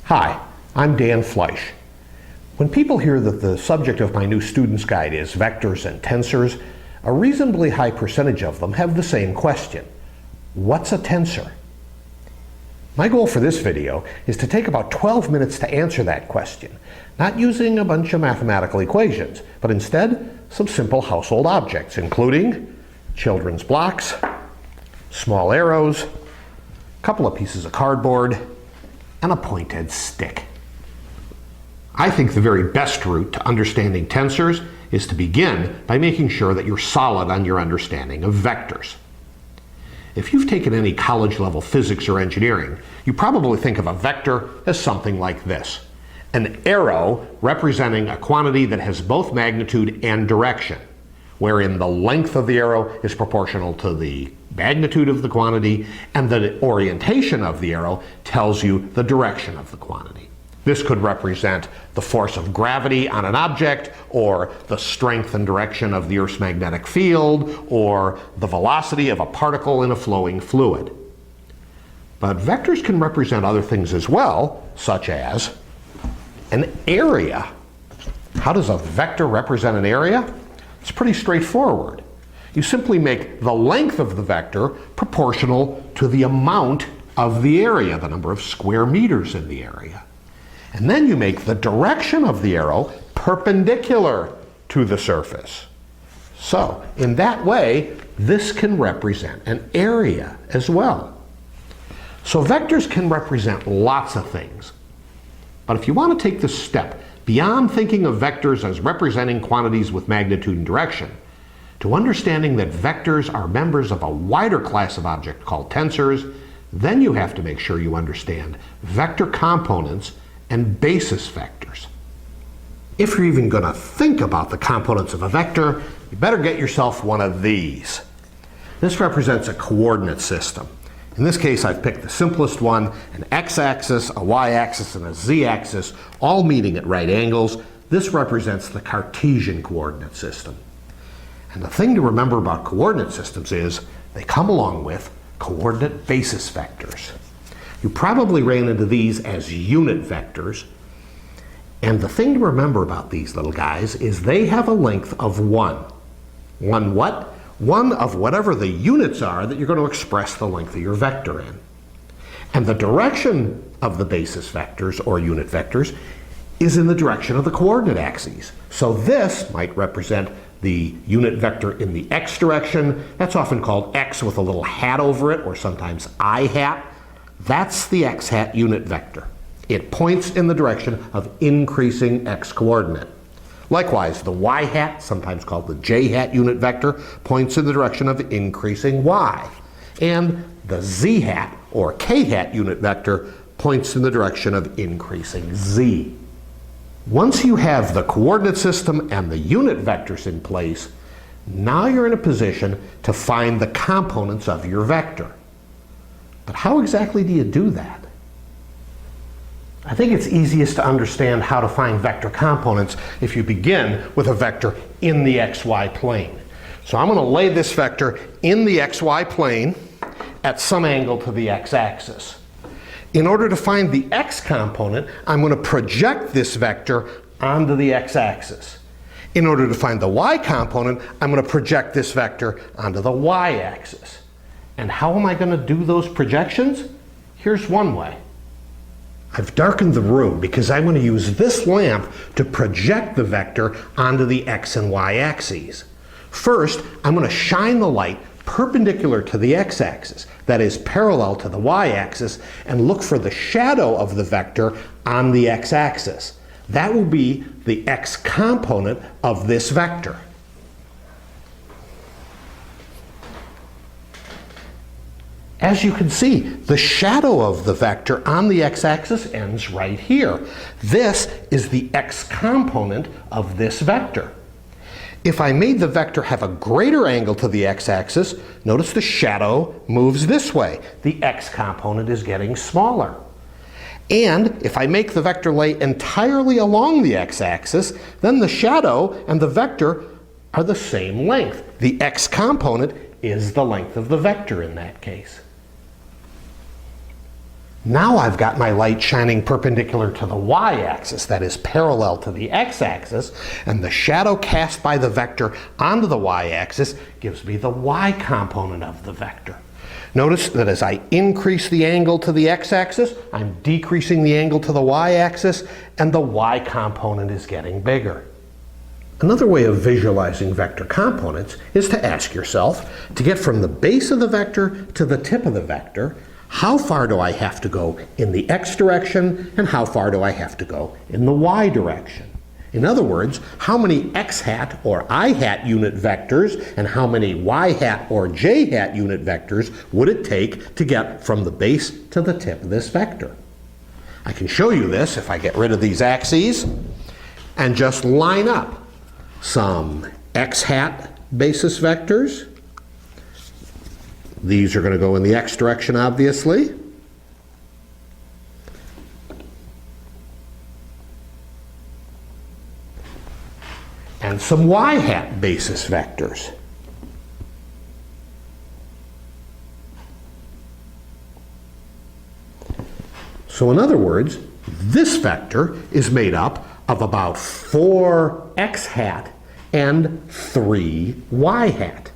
Hi, I'm Dan Fleisch. When people hear that the subject of my new student's guide is vectors and tensors, a reasonably high percentage of them have the same question. What's a tensor? My goal for this video is to take about 12 minutes to answer that question, not using a bunch of mathematical equations, but instead some simple household objects, including children's blocks, small arrows, a couple of pieces of cardboard, and a pointed stick. I think the very best route to understanding tensors is to begin by making sure that you're solid on your understanding of vectors. If you've taken any college-level physics or engineering, you probably think of a vector as something like this: an arrow representing a quantity that has both magnitude and direction, wherein the length of the arrow is proportional to the magnitude of the quantity, and the orientation of the arrow tells you the direction of the quantity. This could represent the force of gravity on an object, or the strength and direction of the Earth's magnetic field, or the velocity of a particle in a flowing fluid. But vectors can represent other things as well, such as an area. How does a vector represent an area? It's pretty straightforward. You simply make the length of the vector proportional to the amount of the area, the number of square meters in the area. And then you make the direction of the arrow perpendicular to the surface. So, in that way, this can represent an area as well. So vectors can represent lots of things. But if you want to take this step beyond thinking of vectors as representing quantities with magnitude and direction, to understanding that vectors are members of a wider class of object called tensors, then you have to make sure you understand vector components and basis vectors. If you're even going to think about the components of a vector, you better get yourself one of these. This represents a coordinate system. In this case, I've picked the simplest one: an x-axis, a y-axis, and a z-axis, all meeting at right angles. This represents the Cartesian coordinate system. And the thing to remember about coordinate systems is they come along with coordinate basis vectors. You probably ran into these as unit vectors. And the thing to remember about these little guys is they have a length of 1. One what? One of whatever the units are that you're going to express the length of your vector in. And the direction of the basis vectors, or unit vectors, is in the direction of the coordinate axes. So this might represent the unit vector in the x direction. That's often called x with a little hat over it, or sometimes I hat. That's the x hat unit vector. It points in the direction of increasing x coordinate. Likewise, the y hat, sometimes called the j hat unit vector, points in the direction of increasing y. And the z hat, or k hat unit vector, points in the direction of increasing z. Once you have the coordinate system and the unit vectors in place, now you're in a position to find the components of your vector. But how exactly do you do that? I think it's easiest to understand how to find vector components if you begin with a vector in the xy plane. So I'm going to lay this vector in the xy plane at some angle to the x-axis. In order to find the x component, I'm going to project this vector onto the x-axis. In order to find the y component, I'm going to project this vector onto the y-axis. And how am I going to do those projections? Here's one way. I've darkened the room because I'm going to use this lamp to project the vector onto the x and y axes. First, I'm going to shine the light perpendicular to the x-axis, that is parallel to the y-axis, and look for the shadow of the vector on the x-axis. That will be the x component of this vector. As you can see, the shadow of the vector on the x-axis ends right here. This is the x component of this vector. If I made the vector have a greater angle to the x-axis, notice the shadow moves this way. The x component is getting smaller. And if I make the vector lay entirely along the x-axis, then the shadow and the vector are the same length. The x component is the length of the vector in that case. Now I've got my light shining perpendicular to the y-axis, that is parallel to the x-axis, and the shadow cast by the vector onto the y-axis gives me the y component of the vector. Notice that as I increase the angle to the x-axis, I'm decreasing the angle to the y-axis, and the y component is getting bigger. Another way of visualizing vector components is to ask yourself, to get from the base of the vector to the tip of the vector, how far do I have to go in the x direction, and how far do I have to go in the y direction? In other words, how many x hat or I hat unit vectors and how many y hat or j hat unit vectors would it take to get from the base to the tip of this vector? I can show you this if I get rid of these axes and just line up some x hat basis vectors. These are going to go in the x direction, obviously. And some y hat basis vectors. So in other words, this vector is made up of about 4 x hat and 3 y hat.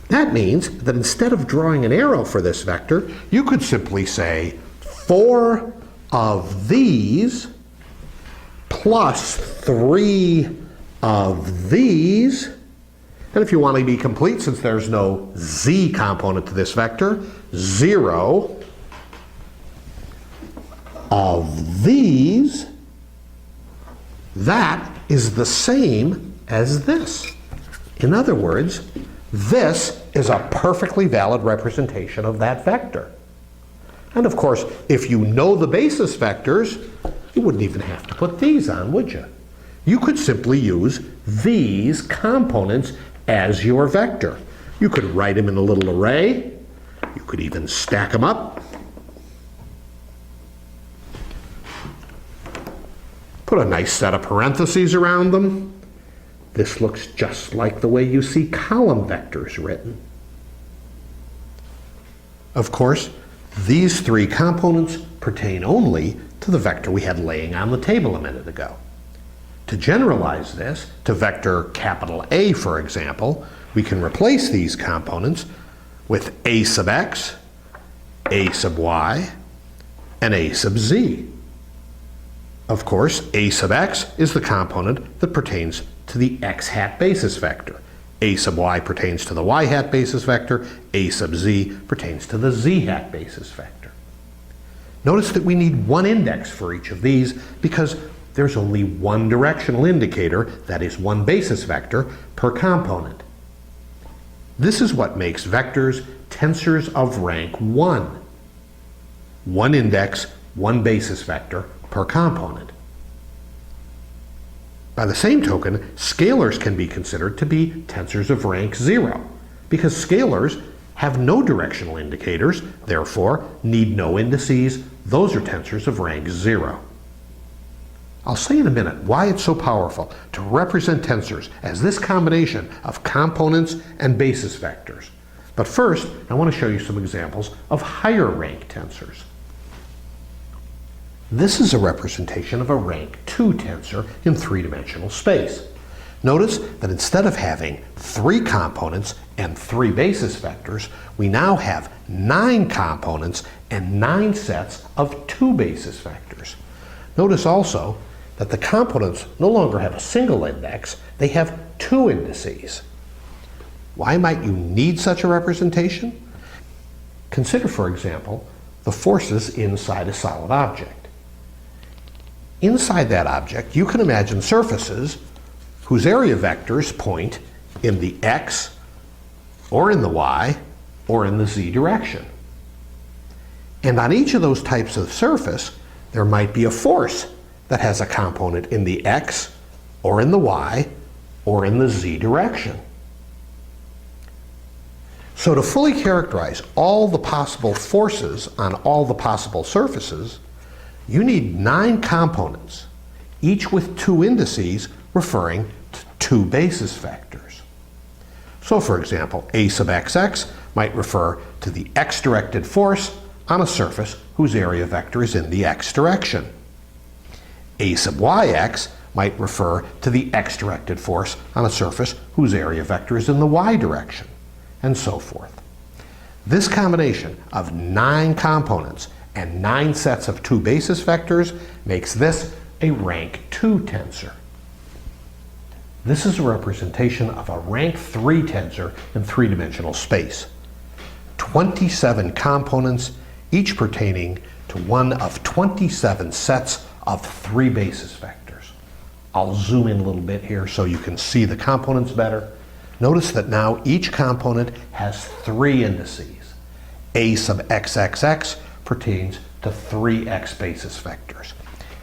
That means that instead of drawing an arrow for this vector, you could simply say 4 of these plus 3 of these. And if you want to be complete, since there's no z component to this vector, 0 of these. That is the same as this. In other words, this is a perfectly valid representation of that vector. And of course, if you know the basis vectors, you wouldn't even have to put these on, would you? You could simply use these components as your vector. You could write them in a little array. You could even stack them up. Put a nice set of parentheses around them. This looks just like the way you see column vectors written. Of course, these 3 components pertain only to the vector we had laying on the table a minute ago. To generalize this to vector capital A, for example, we can replace these components with a sub x, a sub y, and a sub z. Of course, a sub x is the component that pertains to the x hat basis vector. A sub y pertains to the y hat basis vector. A sub z pertains to the z hat basis vector. Notice that we need one index for each of these because there's only one directional indicator, that is one basis vector, per component. This is what makes vectors tensors of rank 1. One index, one basis vector per component. By the same token, scalars can be considered to be tensors of rank 0 because scalars have no directional indicators, therefore need no indices. Those are tensors of rank 0. I'll say in a minute why it's so powerful to represent tensors as this combination of components and basis vectors. But first, I want to show you some examples of higher rank tensors. This is a representation of a rank 2 tensor in 3-dimensional space. Notice that instead of having 3 components and 3 basis vectors, we now have 9 components and 9 sets of 2 basis vectors. Notice also that the components no longer have a single index, they have 2 indices. Why might you need such a representation? Consider, for example, the forces inside a solid object. Inside that object, you can imagine surfaces whose area vectors point in the x, or in the y, or in the z direction. And on each of those types of surface, there might be a force that has a component in the x, or in the y, or in the z direction. So to fully characterize all the possible forces on all the possible surfaces, you need 9 components, each with 2 indices referring to 2 basis vectors. So for example, a sub xx might refer to the x-directed force on a surface whose area vector is in the x direction. A sub yx might refer to the x-directed force on a surface whose area vector is in the y direction, and so forth. This combination of 9 components and 9 sets of 2 basis vectors makes this a rank 2 tensor. This is a representation of a rank 3 tensor in 3-dimensional space. 27 components, each pertaining to one of 27 sets of 3 basis vectors. I'll zoom in a little bit here so you can see the components better. Notice that now each component has 3 indices. A sub xxx pertains to 3x basis vectors.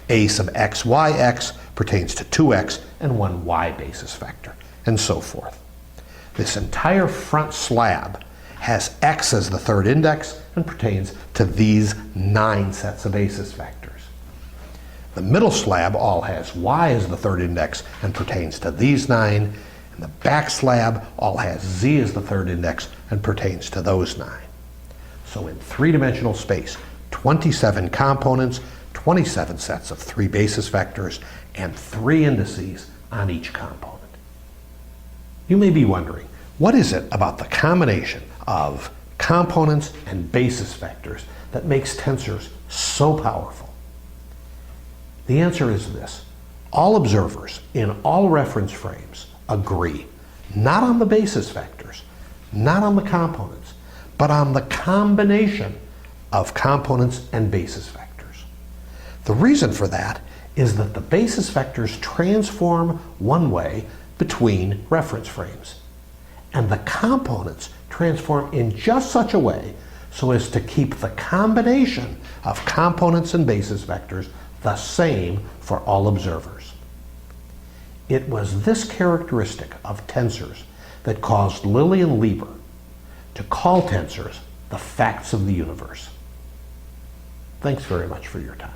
A sub xyx pertains to 2x and 1 y basis vector, and so forth. This entire front slab has x as the 3rd index and pertains to these 9 sets of basis vectors. The middle slab all has y as the 3rd index and pertains to these 9, and the back slab all has z as the 3rd index and pertains to those 9. So in 3-dimensional space, 27 components, 27 sets of 3 basis vectors, and 3 indices on each component. You may be wondering, what is it about the combination of components and basis vectors that makes tensors so powerful? The answer is this. All observers in all reference frames agree, not on the basis vectors, not on the components, but on the combination of components and basis vectors. The reason for that is that the basis vectors transform one way between reference frames, and the components transform in just such a way so as to keep the combination of components and basis vectors the same for all observers. It was this characteristic of tensors that caused Lillian Lieber to call tensors the facts of the universe. Thanks very much for your time.